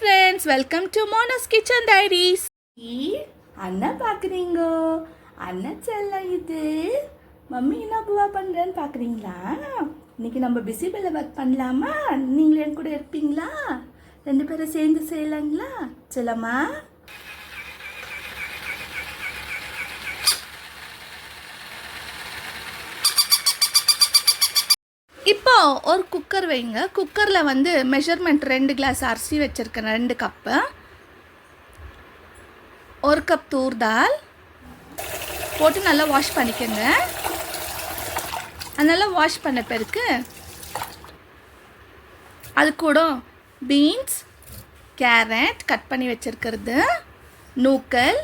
friends, welcome to Mona's Kitchen Diaries. அண்ணா பார்க்குறீங்கோ அண்ணா செல்லம் இது mummy என்ன பூவா பண்ணுறேன்னு பார்க்குறீங்களா? இன்னைக்கு நம்ம பிசிபெல்லாபாத் பண்ணலாமா? நீங்களும் என் கூட இருப்பீங்களா? ரெண்டு பேரும் சேர்ந்து செய்யலாங்களா செல்லம்மா? இப்போ ஒரு குக்கர் வைங்க. குக்கரில் வந்து மெஷர்மெண்ட் 2 கிளாஸ் அரிசி வச்சுருக்கேன், 2 கப்பு. 1 கப் தூர் தால் போட்டு நல்லா வாஷ் பண்ணிக்கோங்க. நல்லா வாஷ் பண்ண பிறகு அது கூட பீன்ஸ், கேரட் கட் பண்ணி வச்சுருக்கிறது, நூக்கல்,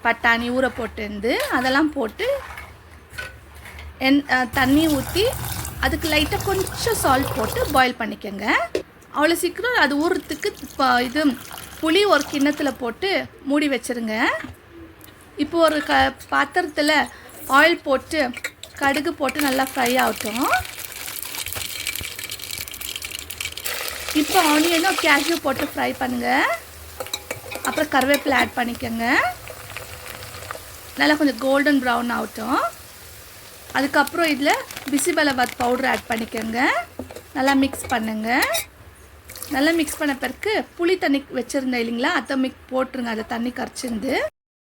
பட்டாணி ஊற போட்டு அதெல்லாம் போட்டு தண்ணி ஊற்றி அதுக்கு லைட்டாக கொஞ்சம் சால்ட் போட்டு பாயில் பண்ணிக்கோங்க. அவ்வளோ சீக்கிரம் அது ஊறுறதுக்கு இது புளி ஒரு கிண்ணத்தில் போட்டு மூடி வச்சுருங்க. இப்போ ஒரு பாத்திரத்தில் ஆயில் போட்டு கடுகு போட்டு நல்லா ஃப்ரை ஆகட்டும். இப்போ ஆனியனும் கேஷ்யூ போட்டு ஃப்ரை பண்ணுங்கள். அப்புறம் கருவேப்பிலை ஆட் பண்ணிக்கோங்க. நல்லா கொஞ்சம் கோல்டன் ப்ரௌன் ஆகட்டும். அதுக்கப்புறம் இதில் பிசிபெல்லாபாத் பவுடர் ஆட் பண்ணிக்கோங்க. நல்லா மிக்ஸ் பண்ணுங்கள். நல்லா மிக்ஸ் பண்ண பிறகு புளி தண்ணி வச்சுருந்தேன் இல்லைங்களா, அதை போட்டுருங்க. அதை தண்ணி கரைச்சிருந்து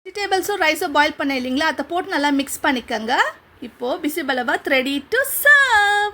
வெஜிடபிள்ஸும் ரைஸும் பாயில் பண்ண இல்லைங்களா, அதை போட்டு நல்லா மிக்ஸ் பண்ணிக்கோங்க. இப்போது பிசிபெல்லாபாத் ரெடி டு சர்வ்.